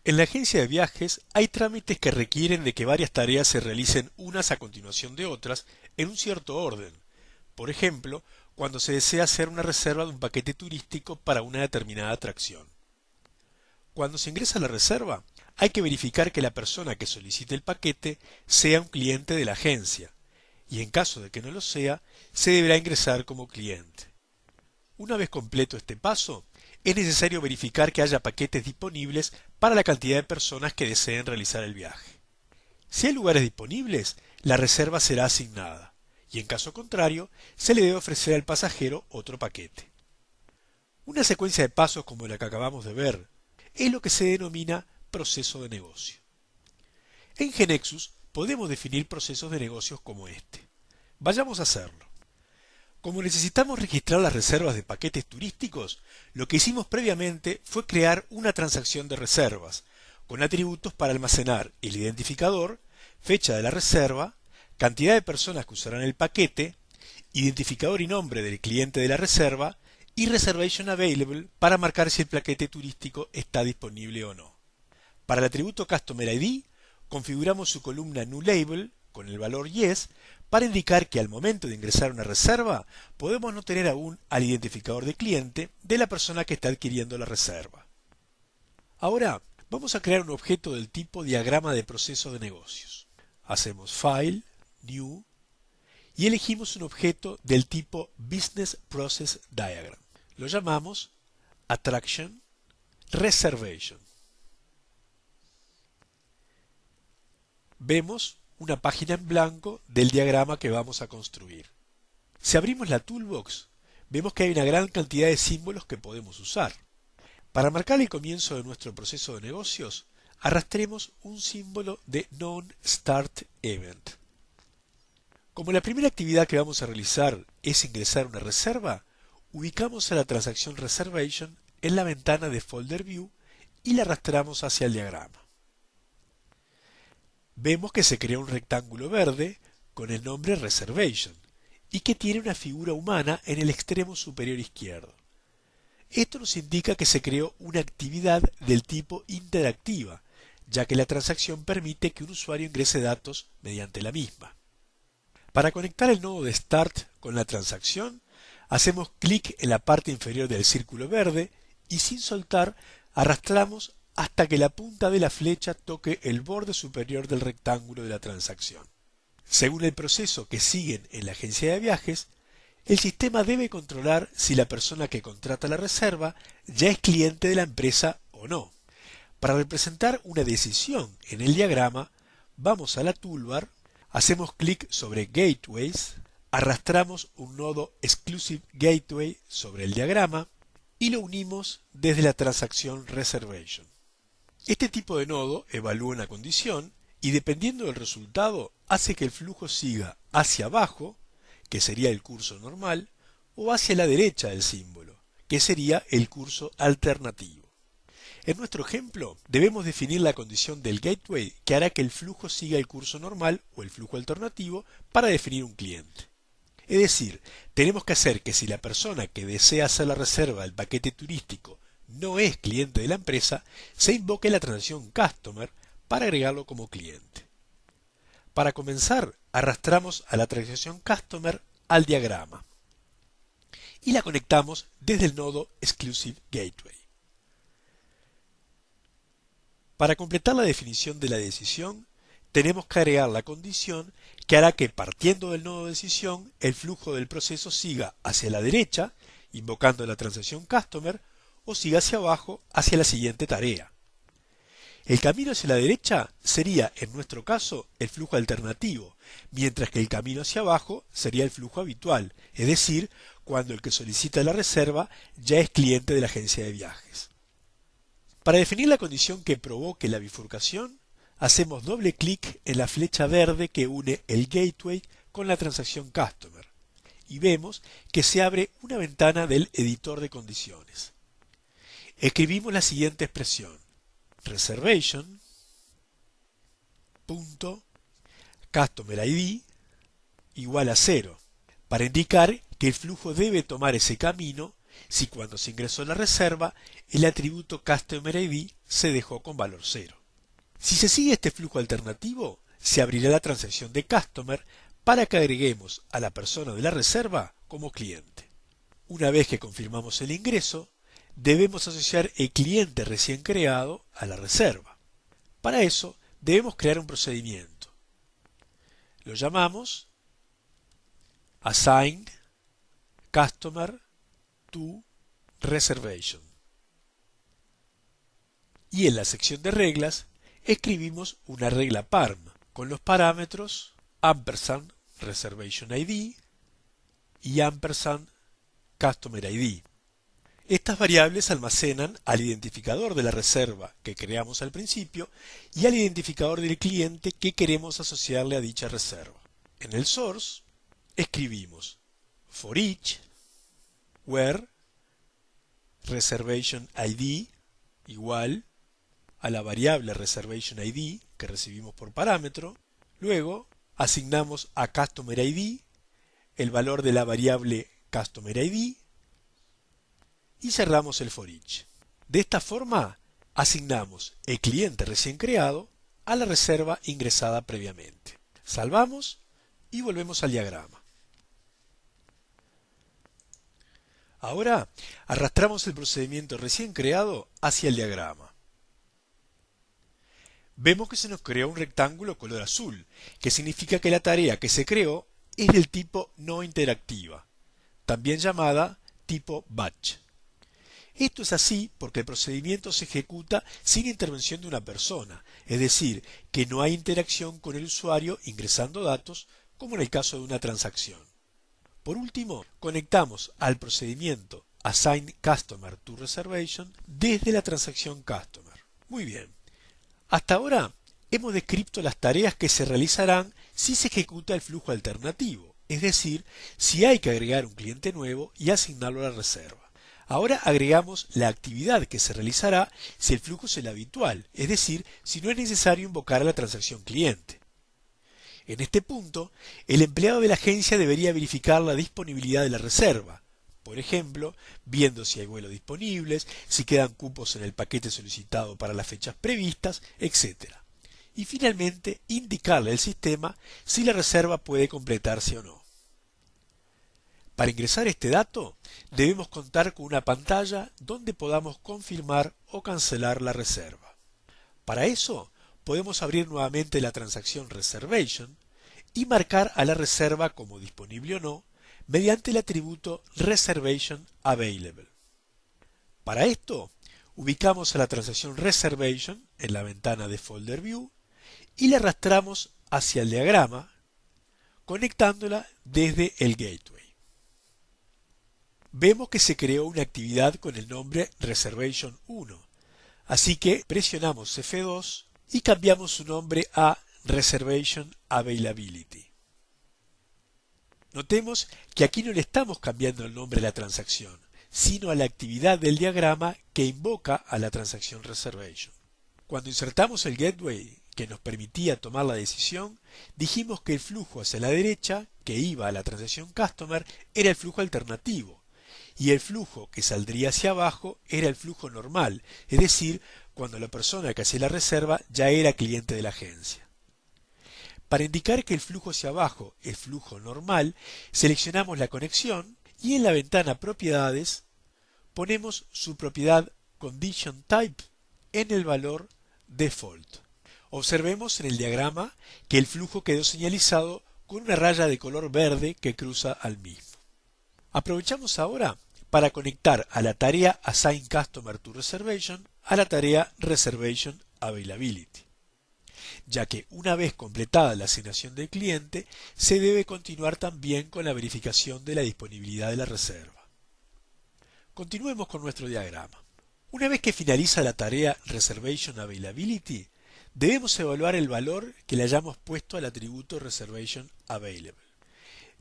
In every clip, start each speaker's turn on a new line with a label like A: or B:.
A: En la agencia de viajes hay trámites que requieren de que varias tareas se realicen unas a continuación de otras en un cierto orden. Por ejemplo, cuando se desea hacer una reserva de un paquete turístico para una determinada atracción. Cuando se ingresa la reserva, hay que verificar que la persona que solicite el paquete sea un cliente de la agencia, y en caso de que no lo sea, se deberá ingresar como cliente. Una vez completo este paso, es necesario verificar que haya paquetes disponibles para la cantidad de personas que deseen realizar el viaje. Si hay lugares disponibles, la reserva será asignada, y en caso contrario, se le debe ofrecer al pasajero otro paquete. Una secuencia de pasos como la que acabamos de ver es lo que se denomina proceso de negocio. En GeneXus podemos definir procesos de negocios como este. Vayamos a hacerlo. Como necesitamos registrar las reservas de paquetes turísticos, lo que hicimos previamente fue crear una transacción de reservas, con atributos para almacenar el identificador, fecha de la reserva, cantidad de personas que usarán el paquete, identificador y nombre del cliente de la reserva, y Reservation Available para marcar si el paquete turístico está disponible o no. Para el atributo Customer ID, configuramos su columna NewLabel con el valor Yes para indicar que al momento de ingresar una reserva podemos no tener aún al identificador de cliente de la persona que está adquiriendo la reserva. Ahora vamos a crear un objeto del tipo diagrama de proceso de negocios. Hacemos File, New y elegimos un objeto del tipo Business Process Diagram. Lo llamamos Attraction Reservation. Vemos una página en blanco del diagrama que vamos a construir. Si abrimos la toolbox, vemos que hay una gran cantidad de símbolos que podemos usar. Para marcar el comienzo de nuestro proceso de negocios, arrastremos un símbolo de Non-Start Event. Como la primera actividad que vamos a realizar es ingresar una reserva, ubicamos a la transacción Reservation en la ventana de Folder View y la arrastramos hacia el diagrama. Vemos que se crea un rectángulo verde con el nombre Reservation y que tiene una figura humana en el extremo superior izquierdo. Esto nos indica que se creó una actividad del tipo interactiva, ya que la transacción permite que un usuario ingrese datos mediante la misma. Para conectar el nodo de Start con la transacción, hacemos clic en la parte inferior del círculo verde y sin soltar arrastramos hasta que la punta de la flecha toque el borde superior del rectángulo de la transacción. Según el proceso que siguen en la agencia de viajes, el sistema debe controlar si la persona que contrata la reserva ya es cliente de la empresa o no. Para representar una decisión en el diagrama, vamos a la toolbar, hacemos clic sobre Gateways, arrastramos un nodo Exclusive Gateway sobre el diagrama y lo unimos desde la transacción Reservation. Este tipo de nodo evalúa una condición y dependiendo del resultado hace que el flujo siga hacia abajo, que sería el curso normal, o hacia la derecha del símbolo, que sería el curso alternativo. En nuestro ejemplo, debemos definir la condición del gateway que hará que el flujo siga el curso normal o el flujo alternativo para definir un cliente. Es decir, tenemos que hacer que si la persona que desea hacer la reserva del paquete turístico no es cliente de la empresa, se invoque la transacción Customer para agregarlo como cliente. Para comenzar, arrastramos a la transacción Customer al diagrama y la conectamos desde el nodo Exclusive Gateway. Para completar la definición de la decisión, tenemos que agregar la condición que hará que partiendo del nodo decisión, el flujo del proceso siga hacia la derecha, invocando la transacción Customer, o siga hacia abajo hacia la siguiente tarea. El camino hacia la derecha sería, en nuestro caso, el flujo alternativo, mientras que el camino hacia abajo sería el flujo habitual, es decir, cuando el que solicita la reserva ya es cliente de la agencia de viajes. Para definir la condición que provoque la bifurcación, hacemos doble clic en la flecha verde que une el gateway con la transacción Customer y vemos que se abre una ventana del editor de condiciones. Escribimos la siguiente expresión: reservation.customer ID igual a 0 para indicar que el flujo debe tomar ese camino si cuando se ingresó la reserva el atributo Customer ID se dejó con valor 0. Si se sigue este flujo alternativo, se abrirá la transacción de Customer para que agreguemos a la persona de la reserva como cliente. Una vez que confirmamos el ingreso, debemos asociar el cliente recién creado a la reserva. Para eso, debemos crear un procedimiento. Lo llamamos Assign Customer to Reservation. Y en la sección de reglas, escribimos una regla PARM con los parámetros ampersand Reservation ID y ampersand Customer ID. Estas variables almacenan al identificador de la reserva que creamos al principio y al identificador del cliente que queremos asociarle a dicha reserva. En el source escribimos for each where reservation ID igual a la variable reservation ID que recibimos por parámetro. Luego asignamos a Customer ID el valor de la variable Customer ID y cerramos el for each. De esta forma asignamos el cliente recién creado a la reserva ingresada previamente. Salvamos y volvemos al diagrama. Ahora arrastramos el procedimiento recién creado hacia el diagrama. Vemos que se nos creó un rectángulo color azul, que significa que la tarea que se creó es del tipo no interactiva, también llamada tipo batch. Esto es así porque el procedimiento se ejecuta sin intervención de una persona, es decir, que no hay interacción con el usuario ingresando datos, como en el caso de una transacción. Por último, conectamos al procedimiento Assign Customer to Reservation desde la transacción Customer. Muy bien. Hasta ahora hemos descrito las tareas que se realizarán si se ejecuta el flujo alternativo, es decir, si hay que agregar un cliente nuevo y asignarlo a la reserva. Ahora agregamos la actividad que se realizará si el flujo es el habitual, es decir, si no es necesario invocar a la transacción cliente. En este punto, el empleado de la agencia debería verificar la disponibilidad de la reserva, por ejemplo, viendo si hay vuelos disponibles, si quedan cupos en el paquete solicitado para las fechas previstas, etc. Y finalmente, indicarle al sistema si la reserva puede completarse o no. Para ingresar este dato, debemos contar con una pantalla donde podamos confirmar o cancelar la reserva. Para eso, podemos abrir nuevamente la transacción Reservation y marcar a la reserva como disponible o no mediante el atributo Reservation Available. Para esto, ubicamos a la transacción Reservation en la ventana de Folder View y la arrastramos hacia el diagrama, conectándola desde el Gateway. Vemos que se creó una actividad con el nombre Reservation 1, así que presionamos F2 y cambiamos su nombre a Reservation Availability. Notemos que aquí no le estamos cambiando el nombre a la transacción, sino a la actividad del diagrama que invoca a la transacción Reservation. Cuando insertamos el gateway que nos permitía tomar la decisión, dijimos que el flujo hacia la derecha, que iba a la transacción Customer, era el flujo alternativo, y el flujo que saldría hacia abajo era el flujo normal, es decir, cuando la persona que hacía la reserva ya era cliente de la agencia. Para indicar que el flujo hacia abajo es flujo normal, seleccionamos la conexión y en la ventana Propiedades ponemos su propiedad Condition Type en el valor Default. Observemos en el diagrama que el flujo quedó señalizado con una raya de color verde que cruza al mismo. Aprovechamos ahora para conectar a la tarea Assign Customer to Reservation a la tarea Reservation Availability, ya que una vez completada la asignación del cliente, se debe continuar también con la verificación de la disponibilidad de la reserva. Continuemos con nuestro diagrama. Una vez que finaliza la tarea Reservation Availability, debemos evaluar el valor que le hayamos puesto al atributo Reservation Available.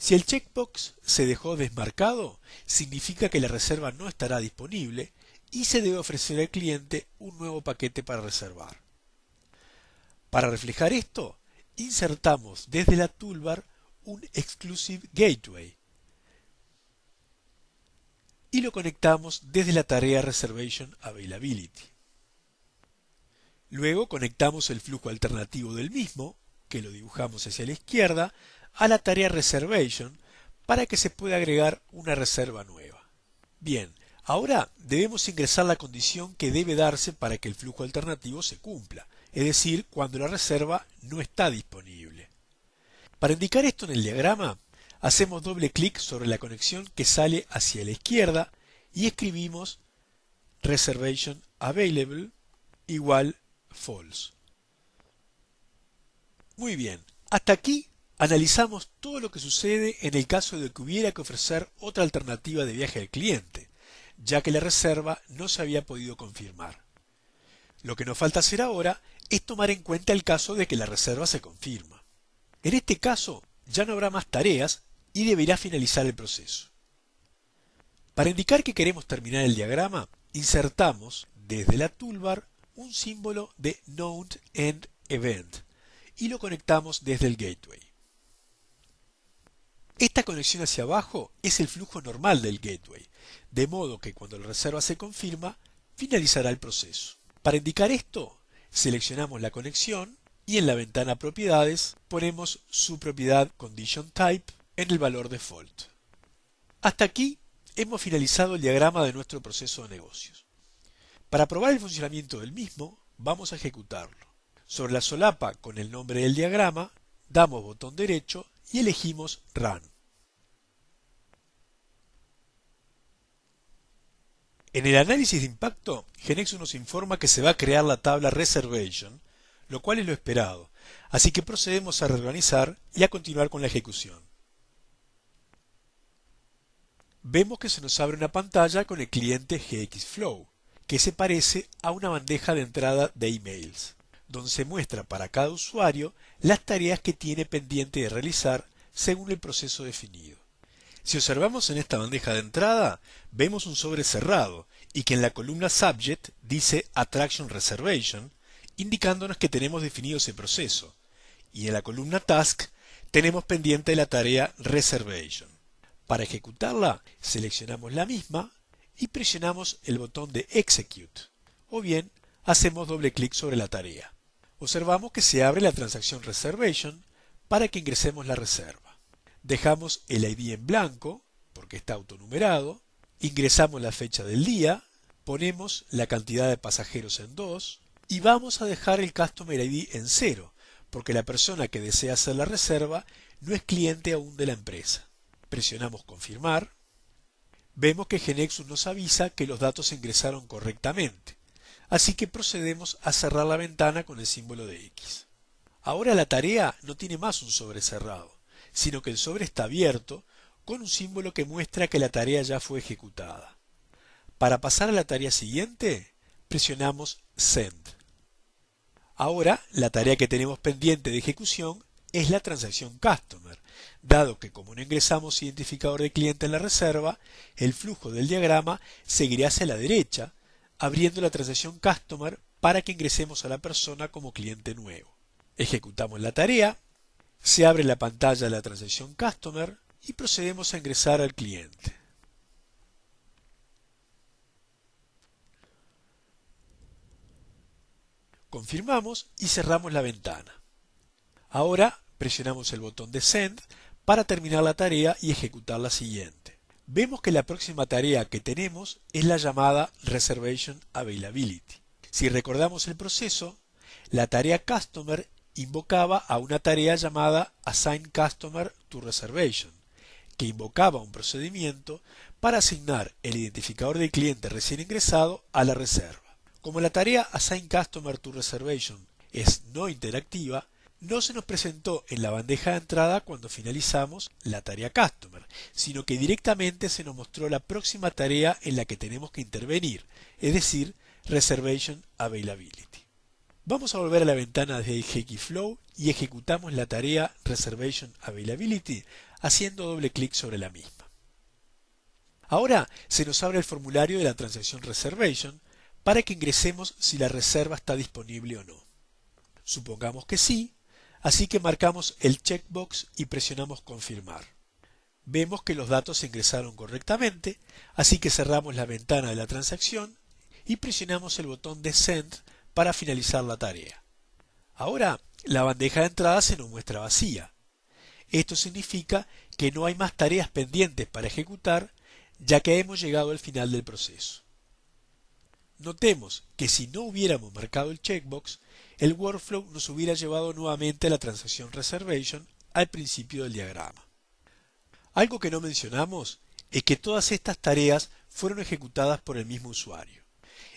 A: Si el checkbox se dejó desmarcado, significa que la reserva no estará disponible y se debe ofrecer al cliente un nuevo paquete para reservar. Para reflejar esto, insertamos desde la toolbar un Exclusive Gateway. y lo conectamos desde la tarea Reservation Availability. Luego conectamos el flujo alternativo del mismo, que lo dibujamos hacia la izquierda, a la tarea Reservation para que se pueda agregar una reserva nueva. Bien, ahora debemos ingresar la condición que debe darse para que el flujo alternativo se cumpla, es decir, cuando la reserva no está disponible. Para indicar esto en el diagrama, hacemos doble clic sobre la conexión que sale hacia la izquierda y escribimos Reservation Available igual false. Muy bien, hasta aquí analizamos todo lo que sucede en el caso de que hubiera que ofrecer otra alternativa de viaje al cliente, ya que la reserva no se había podido confirmar. Lo que nos falta hacer ahora es tomar en cuenta el caso de que la reserva se confirma. En este caso ya no habrá más tareas y deberá finalizar el proceso. Para indicar que queremos terminar el diagrama, insertamos desde la toolbar un símbolo de Node End Event y lo conectamos desde el gateway. Esta conexión hacia abajo es el flujo normal del gateway, de modo que cuando la reserva se confirma, finalizará el proceso. Para indicar esto, seleccionamos la conexión y en la ventana Propiedades ponemos su propiedad Condition Type en el valor default. Hasta aquí hemos finalizado el diagrama de nuestro proceso de negocios. Para probar el funcionamiento del mismo, vamos a ejecutarlo. Sobre la solapa con el nombre del diagrama, damos botón derecho y elegimos Run. En el análisis de impacto, GeneXus nos informa que se va a crear la tabla Reservation, lo cual es lo esperado, así que procedemos a reorganizar y a continuar con la ejecución. Vemos que se nos abre una pantalla con el cliente GXFlow, que se parece a una bandeja de entrada de emails, donde se muestra para cada usuario las tareas que tiene pendiente de realizar según el proceso definido. Si observamos en esta bandeja de entrada, vemos un sobre cerrado y que en la columna Subject dice Attraction Reservation, indicándonos que tenemos definido ese proceso, y en la columna Task tenemos pendiente la tarea Reservation. Para ejecutarla, seleccionamos la misma y presionamos el botón de Execute, o bien hacemos doble clic sobre la tarea. Observamos que se abre la transacción Reservation para que ingresemos la reserva. Dejamos el ID en blanco, porque está autonumerado, ingresamos la fecha del día, ponemos la cantidad de pasajeros en 2 y vamos a dejar el Customer ID en 0, porque la persona que desea hacer la reserva no es cliente aún de la empresa. Presionamos Confirmar. Vemos que GeneXus nos avisa que los datos se ingresaron correctamente, así que procedemos a cerrar la ventana con el símbolo de X. Ahora la tarea no tiene más un sobre cerrado, sino que el sobre está abierto con un símbolo que muestra que la tarea ya fue ejecutada. Para pasar a la tarea siguiente, presionamos Send. Ahora, la tarea que tenemos pendiente de ejecución es la transacción Customer, dado que como no ingresamos identificador de cliente en la reserva, el flujo del diagrama seguirá hacia la derecha, abriendo la transacción Customer para que ingresemos a la persona como cliente nuevo. Ejecutamos la tarea, se abre la pantalla de la transacción Customer y procedemos a ingresar al cliente. Confirmamos y cerramos la ventana. Ahora presionamos el botón de Send para terminar la tarea y ejecutar la siguiente. Vemos que la próxima tarea que tenemos es la llamada Reservation Availability. Si recordamos el proceso, la tarea Customer invocaba a una tarea llamada Assign Customer to Reservation, que invocaba un procedimiento para asignar el identificador del cliente recién ingresado a la reserva. Como la tarea Assign Customer to Reservation es no interactiva, no se nos presentó en la bandeja de entrada cuando finalizamos la tarea Customer, sino que directamente se nos mostró la próxima tarea en la que tenemos que intervenir, es decir, Reservation Availability. Vamos a volver a la ventana de GXFlow y ejecutamos la tarea Reservation Availability haciendo doble clic sobre la misma. Ahora se nos abre el formulario de la transacción Reservation para que ingresemos si la reserva está disponible o no. Supongamos que sí, así que marcamos el checkbox y presionamos Confirmar. Vemos que los datos se ingresaron correctamente, así que cerramos la ventana de la transacción y presionamos el botón de Send para finalizar la tarea. Ahora, la bandeja de entrada se nos muestra vacía. Esto significa que no hay más tareas pendientes para ejecutar, ya que hemos llegado al final del proceso. Notemos que si no hubiéramos marcado el checkbox, el workflow nos hubiera llevado nuevamente a la transacción reservation al principio del diagrama. Algo que no mencionamos es que todas estas tareas fueron ejecutadas por el mismo usuario.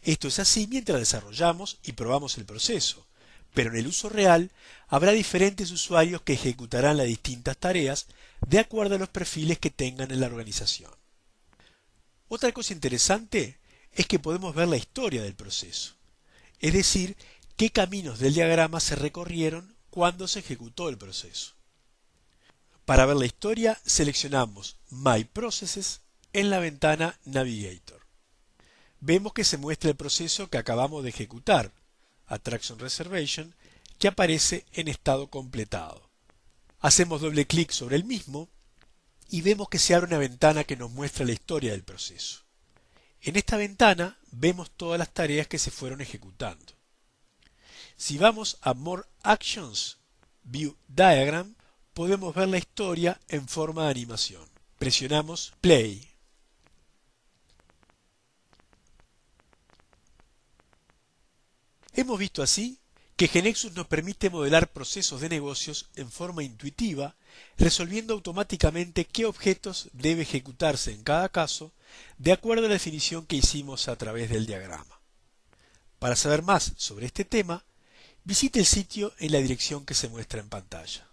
A: Esto es así mientras desarrollamos y probamos el proceso, pero en el uso real habrá diferentes usuarios que ejecutarán las distintas tareas de acuerdo a los perfiles que tengan en la organización. Otra cosa interesante es que podemos ver la historia del proceso, es decir, qué caminos del diagrama se recorrieron cuando se ejecutó el proceso. Para ver la historia, seleccionamos My Processes en la ventana Navigator. Vemos que se muestra el proceso que acabamos de ejecutar, Attraction Reservation, que aparece en estado completado. Hacemos doble clic sobre el mismo y vemos que se abre una ventana que nos muestra la historia del proceso. En esta ventana vemos todas las tareas que se fueron ejecutando. Si vamos a More Actions, View Diagram, podemos ver la historia en forma de animación. Presionamos Play. Hemos visto así que GeneXus nos permite modelar procesos de negocios en forma intuitiva, resolviendo automáticamente qué objetos debe ejecutarse en cada caso, de acuerdo a la definición que hicimos a través del diagrama. Para saber más sobre este tema, visite el sitio en la dirección que se muestra en pantalla.